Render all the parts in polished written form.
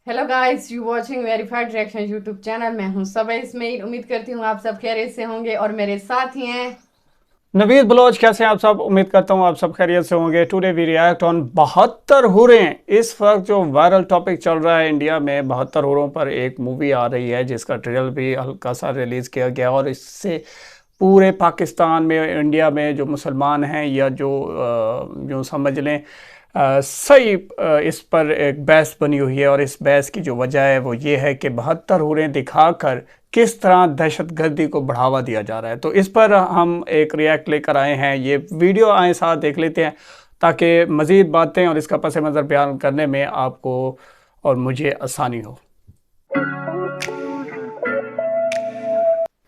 Hello guys, you watching verified reaction YouTube channel. मैं हूं सबा इस्माइल। उम्मीद करती हूं आप सब खैरियत से होंगे और मेरे साथ ही हैं नवीद बलोच। कैसे हैं आप सब? उम्मीद करता हूं आप सब खैरियत से होंगे। टुडे वी रिएक्ट ऑन 72 हुरें। इस वक्त जो वायरल टॉपिक चल रहा है इंडिया में, 72 हुरों पर एक मूवी आ रही है जिसका ट्रेलर भी हल्का सा रिलीज किया गया और इससे पूरे पाकिस्तान में, इंडिया में जो मुसलमान हैं या जो समझ लें सही इस पर एक बहस बनी हुई है। और इस बहस की जो वजह है वो ये है कि 72 हुरें दिखाकर किस तरह दहशत गर्दी को बढ़ावा दिया जा रहा है। तो इस पर हम एक रिएक्ट लेकर आए हैं। ये वीडियो आए साथ देख लेते हैं ताकि मज़ीद बातें और इसका पस मंज़र बयान करने में आपको और मुझे आसानी हो।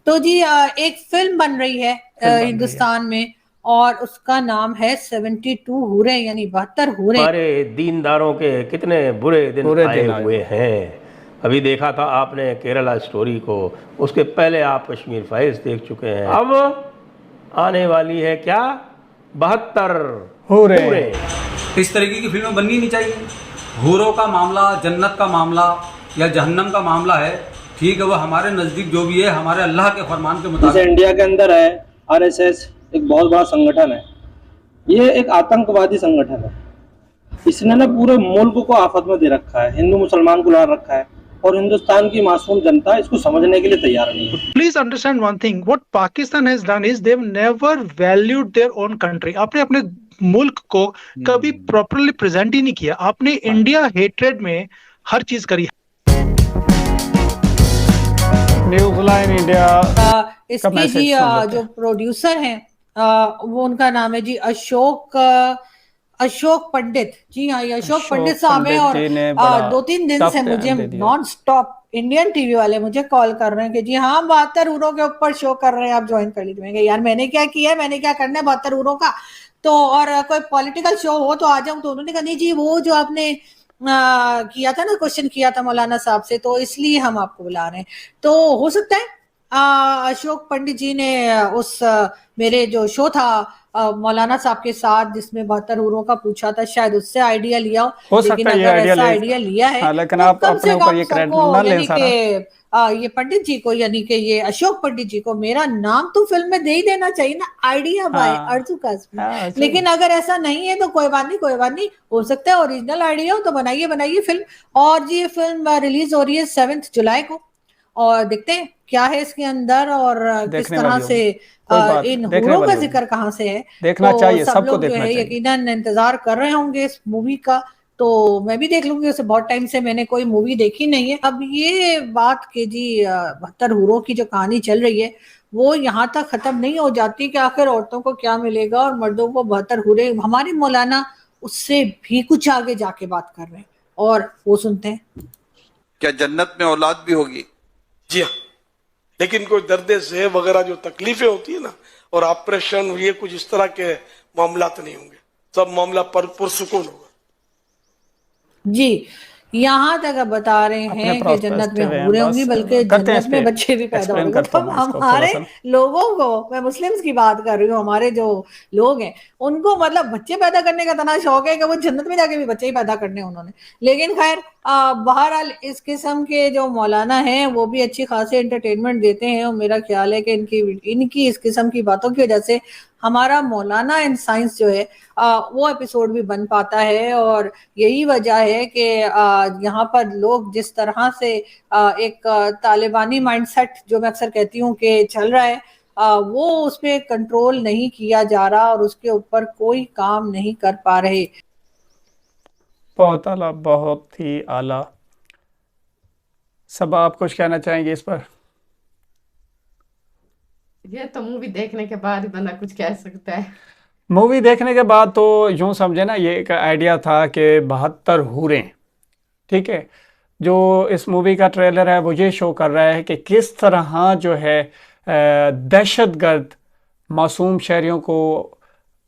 तो जी एक फिल्म बन रही है फिल्म बन रही है। हिंदुस्तान में। और उसका नाम है 72 हुरे यानी 72 हुरे। हमारे दीनदारों के कितने बुरे दिन पूरे आए दिन आए हुए हुए। हैं। अभी देखा था आपने केरला स्टोरी को, उसके पहले आप कश्मीर फाइल्स देख चुके हैं। अब आने वाली है क्या? 72 हुरे। पूरे। इस तरीके की फिल्में बननी नहीं चाहिए। हूरों का मामला, जन्नत का मामला या जहन्नम का मामला है, ठीक है, वो हमारे नज़दीक जो भी है हमारे अल्लाह के फरमान के जैसे मुताबिक। इंडिया के अंदर है आरएसएस, एक बहुत बड़ा संगठन है। ये एक आतंकवादी संगठन है। इसने ना पूरे मुल्क को आफत में दे रखा है, हिंदू मुसलमान को लड़ रखा है, और हिंदुस्तान की मासूम जनता इसको समझने के लिए तैयार नहीं है। Please understand one thing. What Pakistan has done is they've never valued their own country. आपने अपने मुल्क को कभी प्रॉपरली प्रेजेंट ही नहीं किया। आपने इंडिया हेट्रेड में हर चीज करी। न्यूज़ लाइन इंडिया का इसके मैसेज जी सुन लेते जो हैं। प्रोड्यूसर हैं वो उनका नाम है जी अशोक पंडित। जी हाँ, ये अशोक पंडित अशोक साहब हैं। पंडित और जी ने बड़ा 2-3 दिन टफ से मुझे बयान दे दिया। नॉन स्टॉप इंडियन टीवी वाले मुझे कॉल कर रहे हैं कि जी हाँ 72 हुरों के ऊपर शो कर रहे हैं, आप ज्वाइन कर लीजिए। मैंने कहा यार मैंने क्या किया है, मैंने क्या करना है 72 हुरों का। तो और कोई पॉलिटिकल शो हो तो आ जाऊं। तो उन्होंने कहा नहीं जी, वो जो आपने किया था ना, क्वेश्चन किया था मौलाना साहब से, तो इसलिए हम आपको बुला रहे हैं। तो हो सकता है अशोक पंडित जी ने मेरे जो शो था मौलाना साहब के साथ जिसमें 72 हुरों का पूछा था, शायद उससे आइडिया लिया हो लेकिन सकता है ये अगर आइडिया ऐसा ले। आइडिया लिया है हाँ, लेकिन तो आप कम अपने से ऊपर कम ये क्रेडिट सबको, ना लें यानी सारा। कि ये पंडित जी को, यानी कि ये अशोक पंडित जी को मेरा नाम तो फिल्म में दे ही देना चाहिए ना, आइडिया बाय हाँ अर्जु कासमी। हाँ, सही। लेकिन अगर ऐसा नहीं है तो कोई बात नहीं, कोई बात नहीं, हो सकता है ओरिजिनल आइडिया हो तो बनाइए बनाइए फिल्म। और जी ये फिल्म रिलीज हो रही है 7 जुलाई को। और देखते हैं क्या है इसके अंदर और किस देखने तरह वाली से होगी। कोई बात इन नहीं, देखने हूरों का वाली होगी। जिक्र कहाँ से है। देखना तो चाहिए, सब सबको लोग जो देखना है चाहिए। यकीनन इंतजार कर रहे होंगे इस मूवी का। तो मैं भी देख लूंगी, उसे बहुत टाइम से मैंने कोई मूवी देखी नहीं है। अब ये बात के जी 72 हूरों की जो कहानी चल रही है वो यहाँ तक खत्म नहीं हो जाती कि आखिर औरतों को क्या मिलेगा और मर्दों को 72 हूरे। हमारे मौलाना उससे भी कुछ आगे जाके बात कर रहे हैं और वो सुनते हैं। क्या जन्नत में औलाद भी होगी? जी हाँ, लेकिन कोई दर्द से वगैरह जो तकलीफें होती है ना, और ऑपरेशन, ये कुछ इस तरह के मामला तो नहीं होंगे। सब मामला पुरसुकून होगा। जी, यहाँ तक आप बता रहे अपने हैं कि जन्नत में प्रोस्पेक्टिव है, हूरें होंगी, बस बल्कि करते हैं इस जन्नत पे। में बच्चे भी पैदा एक्सप्लेन होंगे। करता तो हूँ मैं इसको थोड़ा हमारे सा। लोगों को, मैं मुस्लिम्स की बात कर रही हूँ, हमारे जो लोग हैं उनको मतलब बच्चे पैदा करने का इतना शौक है कि वो जन्नत में जाके भी बच्चे ही पैदा करने उन्होंने। लेकिन खैर बहरहाल इस किस्म के जो मौलाना हैं वो भी अच्छी खासी एंटरटेनमेंट देते हैं। और मेरा ख्याल है कि इनकी इस किस्म की बातों की वजह से हमारा मौलाना इन साइंस जो है वो एपिसोड भी बन पाता है। और यही वजह है कि यहाँ पर लोग जिस तरह से एक तालिबानी माइंडसेट, जो मैं अक्सर कहती हूँ कि चल रहा है, वो उस पर कंट्रोल नहीं किया जा रहा और उसके ऊपर कोई काम नहीं कर पा रहे। बहुत आला, बहुत ही आला। सब आप कुछ कहना चाहेंगे इस पर? ये तो मूवी देखने के बाद ही बंदा कुछ कह सकता है। मूवी देखने के बाद तो यूं समझे ना, ये एक आइडिया था कि 72 हुरें, ठीक है। जो इस मूवी का ट्रेलर है वो ये शो कर रहा है कि किस तरह जो है दहशतगर्द मासूम शहरियों को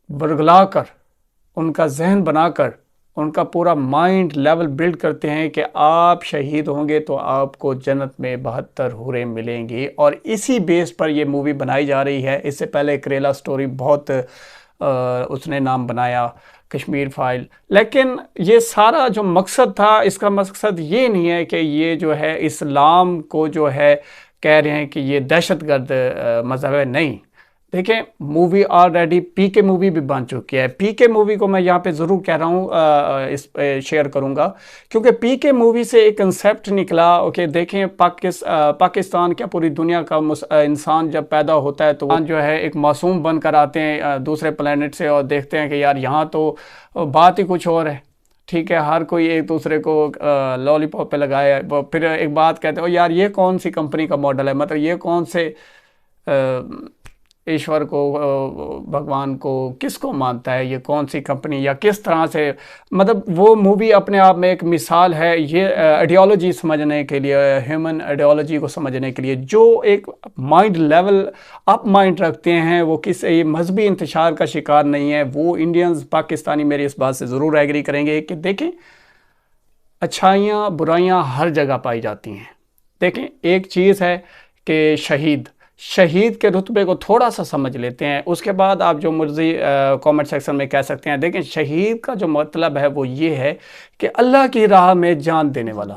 बरगला कर, उनका जहन बनाकर, उनका पूरा माइंड लेवल बिल्ड करते हैं कि आप शहीद होंगे तो आपको जन्नत में 72 हुरें मिलेंगी। और इसी बेस पर ये मूवी बनाई जा रही है। इससे पहले करेला स्टोरी बहुत उसने नाम बनाया, कश्मीर फाइल। लेकिन ये सारा जो मकसद था, इसका मकसद ये नहीं है कि ये जो है इस्लाम को जो है कह रहे हैं कि ये दहशतगर्द मज़हब है। नहीं, देखें, मूवी ऑलरेडी पीके मूवी भी बन चुकी है। पीके मूवी को मैं यहाँ पे ज़रूर कह रहा हूँ, इस शेयर करूँगा, क्योंकि पीके मूवी से एक कंसेप्ट निकला। ओके, देखें, पाकिस्तान क्या पूरी दुनिया का इंसान जब पैदा होता है तो जो है एक मासूम बनकर आते हैं दूसरे प्लेनेट से, और देखते हैं कि यार यहाँ तो बात ही कुछ और है। ठीक है, हर कोई एक दूसरे को लॉलीपॉप पे लगाया, फिर एक बात कहते हो यार ये कौन सी कंपनी का मॉडल है, मतलब ये कौन से ईश्वर को, भगवान को किसको मानता है, ये कौन सी कंपनी या किस तरह से। मतलब वो मूवी अपने आप में एक मिसाल है ये आइडियोलॉजी समझने के लिए, ह्यूमन आइडियोलॉजी को समझने के लिए। जो एक माइंड लेवल अप माइंड रखते हैं, वो किसी मजहबी इंतशार का शिकार नहीं है, वो इंडियंस पाकिस्तानी मेरी इस बात से ज़रूर एग्री करेंगे कि देखें, अच्छाइयाँ बुराइयाँ हर जगह पाई जाती हैं। देखें, एक चीज़ है कि शहीद के रुतबे को थोड़ा सा समझ लेते हैं, उसके बाद आप जो मर्जी कमेंट सेक्शन में कह सकते हैं। देखें, शहीद का जो मतलब है वो ये है कि अल्लाह की राह में जान देने वाला,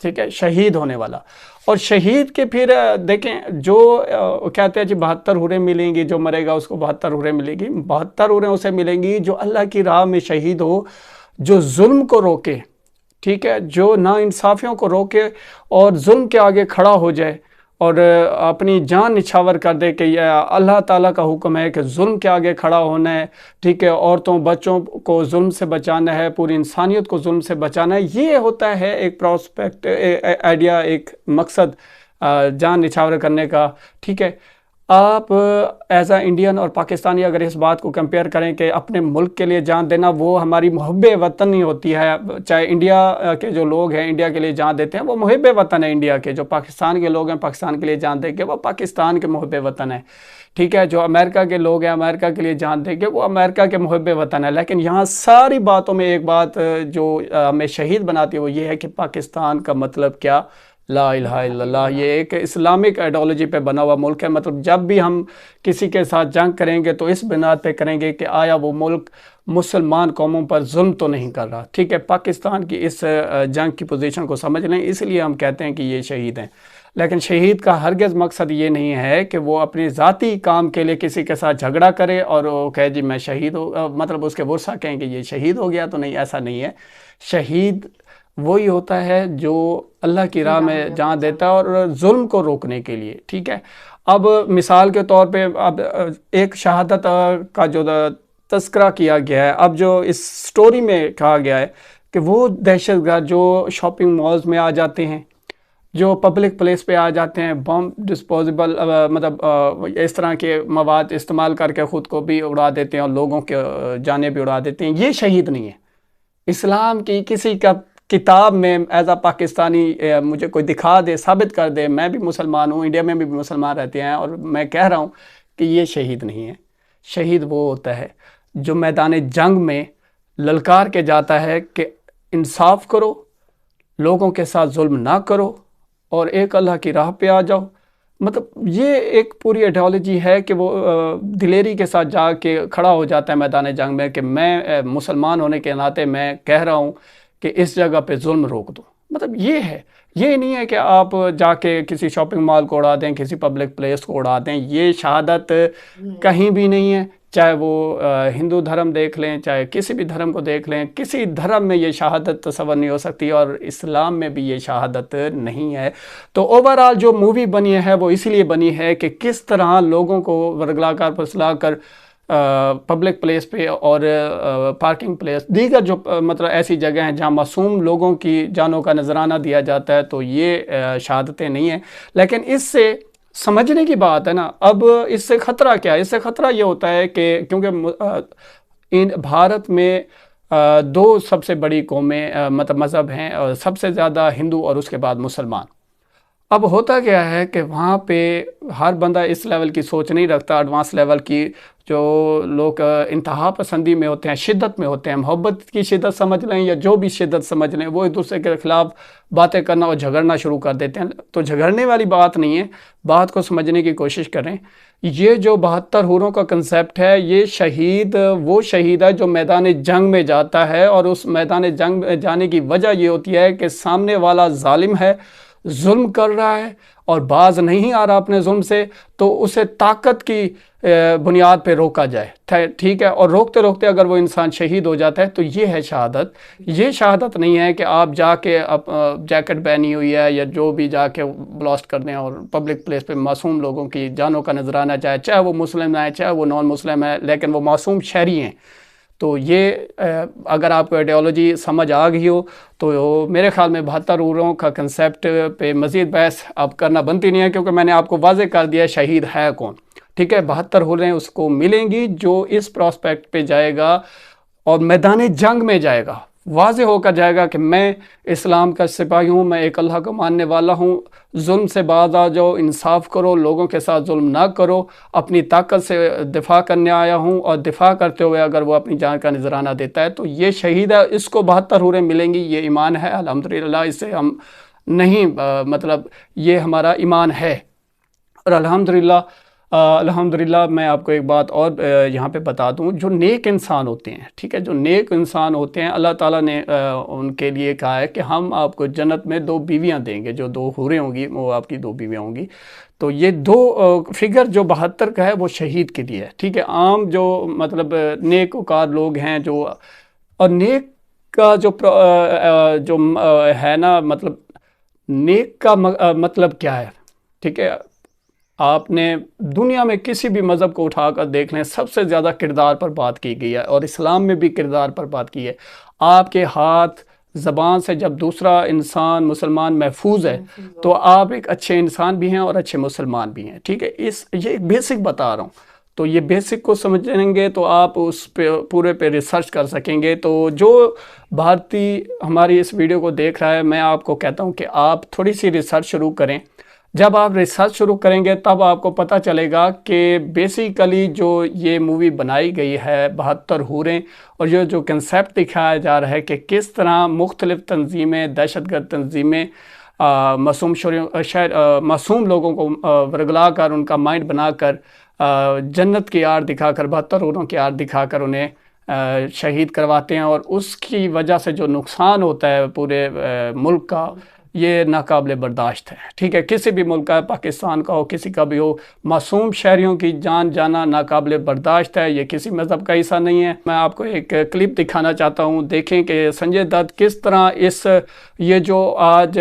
ठीक है, शहीद होने वाला। और शहीद के फिर देखें, जो कहते हैं जी 72 हुरें मिलेंगी, जो मरेगा उसको 72 हुरें मिलेगी। 72 हुरें उसे मिलेंगी जो अल्लाह की राह में शहीद हो, जो जुल्म को रोके, ठीक है, जो नाइंसाफ़ियों को रोके और जुल्म के आगे खड़ा हो जाए और अपनी जान निछावर कर दे कि यह अल्लाह ताला का हुक्म है कि जुल्म के आगे खड़ा होना है, ठीक है, औरतों बच्चों को जुल्म से बचाना है, पूरी इंसानियत को जुल्म से बचाना है। ये होता है एक प्रोस्पेक्ट आइडिया, एक मकसद जान निछावर करने का। ठीक है, आप एज आ इंडियन और पाकिस्तानी अगर इस बात को कंपेयर करें कि अपने मुल्क के लिए जान देना, वो हमारी मुहब्बे वतन ही होती है। चाहे इंडिया के जो लोग हैं इंडिया के लिए जान देते हैं, वो मुहब्बे वतन है इंडिया के। जो पाकिस्तान के लोग हैं पाकिस्तान के लिए जान देंगे, वो पाकिस्तान के मुहब्बे वतन है। ठीक है, जो अमेरिका के लोग हैं अमेरिका के लिए जान देंगे, वो अमेरिका के मुहब्बे वतन है। लेकिन यहाँ सारी बातों में एक बात जो हमें शहीद बनाती है वो ये है कि पाकिस्तान का मतलब क्या, ला इलाहा इल्लल्लाह। ये एक इस्लामिक आइडियोलॉजी पे बना हुआ मुल्क है। मतलब जब भी हम किसी के साथ जंग करेंगे तो इस बिनाद पे करेंगे कि आया वो मुल्क मुसलमान कौमों पर जुल्म तो नहीं कर रहा। ठीक है, पाकिस्तान की इस जंग की पोजीशन को समझ लें, इसलिए हम कहते हैं कि ये शहीद हैं। लेकिन शहीद का हरगिज़ मकसद ये नहीं है कि वो अपने ज़ाती काम के लिए किसी के साथ झगड़ा करे और वो कहे जी मैं शहीद हो, मतलब उसके वर्षा कहें कि ये शहीद हो गया। तो नहीं, ऐसा नहीं है। शहीद वही होता है जो अल्लाह की राह में जान देता है और जुल्म को रोकने के लिए। ठीक है, अब मिसाल के तौर पे अब एक शहादत का जो तस्करा किया गया है, अब जो इस स्टोरी में कहा गया है कि वो दहशतगर्द जो शॉपिंग मॉल्स में आ जाते हैं, जो पब्लिक प्लेस पे आ जाते हैं, बम डिस्पोजेबल मतलब इस तरह के मवाद इस्तेमाल करके ख़ुद को भी उड़ा देते हैं और लोगों के जाने भी उड़ा देते हैं, ये शहीद नहीं है। इस्लाम की किसी का किताब में एज आ पाकिस्तानी मुझे कोई दिखा दे, साबित कर दे, मैं भी मुसलमान हूँ, इंडिया में भी मुसलमान रहते हैं, और मैं कह रहा हूँ कि ये शहीद नहीं है। शहीद वो होता है जो मैदान जंग में ललकार के जाता है कि इंसाफ करो, लोगों के साथ जुल्म ना करो और एक अल्लाह की राह पे आ जाओ। मतलब ये एक पूरी आइडियोलॉजी है कि वो दिलेरी के साथ जाके खड़ा हो जाता है मैदान जंग में कि मैं मुसलमान होने के नाते मैं कह रहा हूँ कि इस जगह पे जुल्म रोक दो। मतलब ये है, ये नहीं है कि आप जाके किसी शॉपिंग मॉल को उड़ा दें, किसी पब्लिक प्लेस को उड़ा दें। ये शहादत कहीं भी नहीं है, चाहे वो हिंदू धर्म देख लें, चाहे किसी भी धर्म को देख लें, किसी धर्म में ये शहादत तस्वर नहीं हो सकती और इस्लाम में भी ये शहादत नहीं है। तो ओवरऑल जो मूवी बनी है वो इसलिए बनी है कि किस तरह लोगों को वर्गलाकर फसला कर पब्लिक प्लेस पे और पार्किंग प्लेस, दीगर जो मतलब ऐसी जगह हैं जहाँ मासूम लोगों की जानों का नजराना दिया जाता है, तो ये शहादतें नहीं हैं। लेकिन इससे समझने की बात है ना, अब इससे ख़तरा क्या है? इससे ख़तरा ये होता है कि क्योंकि इन भारत में दो सबसे बड़ी कौमें मतलब मज़हब हैं, सबसे ज़्यादा हिंदू और उसके बाद मुसलमान। अब होता क्या है कि वहाँ पे हर बंदा इस लेवल की सोच नहीं रखता, एडवांस लेवल की। जो लोग इंतहा पसंदी में होते हैं, शिद्दत में होते हैं, मोहब्बत की शिद्दत समझ लें या जो भी शिद्दत समझ लें, वो एक दूसरे के खिलाफ बातें करना और झगड़ना शुरू कर देते हैं। तो झगड़ने वाली बात नहीं है, बात को समझने की कोशिश करें। ये जो 72 हूरों का कंसेप्ट है, ये शहीद वो शहीद है जो मैदान जंग में जाता है, और उस मैदान जंग में जाने की वजह ये होती है कि सामने वाला जालिम है, जुल्म कर रहा है और बाज नहीं आ रहा अपने जुल्म से, तो उसे ताकत की बुनियाद पे रोका जाए, ठीक है। और रोकते रोकते अगर वो इंसान शहीद हो जाता है तो ये है शहादत। ये शहादत नहीं है कि आप जाके जैकेट पहनी हुई है या जो भी जाके ब्लास्ट कर दें और पब्लिक प्लेस पे मासूम लोगों की जानों का नजराना जाए, चाहे वो मुस्लिम है चाहे वो नॉन मुस्लिम है, लेकिन वो मासूम शहरी हैं। तो ये अगर आपको आइडियोलॉजी समझ आ गई हो तो मेरे ख्याल में 72 हूरों का कंसेप्ट पे मज़ीद बहस अब करना बनती नहीं है, क्योंकि मैंने आपको वाज़े कर दिया शहीद है कौन, ठीक है। 72 हूरें उसको मिलेंगी जो इस प्रॉस्पेक्ट पे जाएगा और मैदान जंग में जाएगा, वाज़े होकर जाएगा कि मैं इस्लाम का सिपाही हूँ, मैं एक अल्लाह को मानने वाला हूँ, जुल्म से बाज आ जाओ, इंसाफ करो, लोगों के साथ जुल्म ना करो, अपनी ताकत से दिफा करने आया हूँ। और दिफा करते हुए अगर वो अपनी जान का नजराना देता है तो ये शहीद है, इसको 72 हूरें मिलेंगी। ये ईमान है अल्हम्दुलिल्लाह, इससे हम नहीं मतलब ये हमारा ईमान है। और अल्हम्दुलिल्लाह मैं आपको एक बात और यहाँ पे बता दूँ, जो नेक इंसान होते हैं, ठीक है, जो नेक इंसान होते हैं, अल्लाह ताला ने उनके लिए कहा है कि हम आपको जन्नत में 2 बीवियाँ देंगे, जो 2 हूरें होंगी वो आपकी 2 बीवियाँ होंगी। तो ये 2 फिगर जो 72 का है वो शहीद के लिए है, ठीक है। आम जो मतलब नेककार लोग हैं जो, और नेक का जो है ना, मतलब नेक का मतलब क्या है, ठीक है। आपने दुनिया में किसी भी मज़हब को उठाकर देख लें, सबसे ज़्यादा किरदार पर बात की गई है, और इस्लाम में भी किरदार पर बात की है। आपके हाथ ज़बान से जब दूसरा इंसान मुसलमान महफूज है तो आप एक अच्छे इंसान भी हैं और अच्छे मुसलमान भी हैं, ठीक है। ये एक बेसिक बता रहा हूँ। तो ये बेसिक को समझेंगे तो आप उस पे पूरे पे रिसर्च कर सकेंगे। तो जो भारतीय हमारी इस वीडियो को देख रहा है, मैं आपको कहता हूँ कि आप थोड़ी सी रिसर्च शुरू करें। जब आप रिसर्च शुरू करेंगे तब आपको पता चलेगा कि बेसिकली जो ये मूवी बनाई गई है 72 हूरें, और जो कंसेप्ट दिखाया जा रहा है कि किस तरह मुख्तलिफ तंजीमें, दहशतगर्द तंजीमें मासूम लोगों को वरगला कर, उनका माइंड बनाकर, जन्नत की आड़ दिखाकर, 72 हूरों की आड़ दिखाकर उन्हें शहीद करवाते हैं, और उसकी वजह से जो नुकसान होता है पूरे मुल्क का, ये नाकाबिले बर्दाश्त है, ठीक है। किसी भी मुल्क का, पाकिस्तान का हो, किसी का भी हो, मासूम शहरियों की जान जाना नाकाबिले बर्दाश्त है। ये किसी मज़हब का हिस्सा नहीं है। मैं आपको एक क्लिप दिखाना चाहता हूँ, देखें कि संजय दत्त किस तरह ये जो आज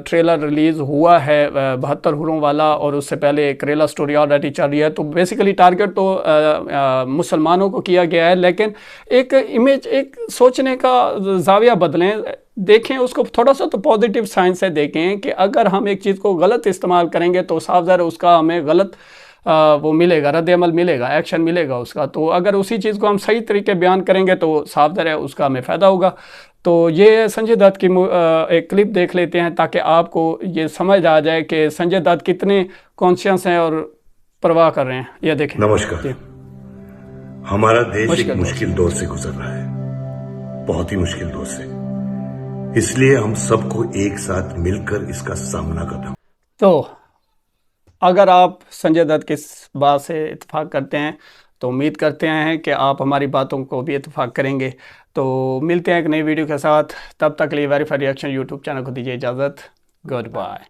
ट्रेलर रिलीज़ हुआ है 72 हूरों वाला, और उससे पहले एक करेला स्टोरी ऑलरेडी चल रही है। तो बेसिकली टारगेट तो मुसलमानों को किया गया है, लेकिन एक इमेज, एक सोचने का जाविया बदलें, देखें उसको थोड़ा सा, तो पॉजिटिव साइंस से देखें कि अगर हम एक चीज़ को गलत इस्तेमाल करेंगे तो साफ ज़ाहिर उसका हमें गलत वो मिलेगा, रद्द-ए-अमल मिलेगा, एक्शन मिलेगा उसका। तो अगर उसी चीज़ को हम सही तरीके बयान करेंगे तो साफ ज़ाहिर उसका हमें फ़ायदा होगा। तो ये संजय दत्त की एक क्लिप देख लेते हैं ताकि आपको ये समझ आ जाए कि संजय दत्त कितने कॉन्शियस हैं और परवाह कर रहे हैं। ये देखें। नमस्कार। हमारा देश एक मुश्किल दौर से गुजर रहा है, बहुत ही मुश्किल दौर से, इसलिए हम सबको एक साथ मिलकर इसका सामना करना। तो अगर आप संजय दत्त की इस बात से इत्तेफाक करते हैं तो उम्मीद करते हैं कि आप हमारी बातों को भी इत्तेफाक करेंगे। तो मिलते हैं एक नई वीडियो के साथ, तब तक के लिए वेरीफाइड रिएक्शन यूट्यूब चैनल को दीजिए इजाज़त। Good bye.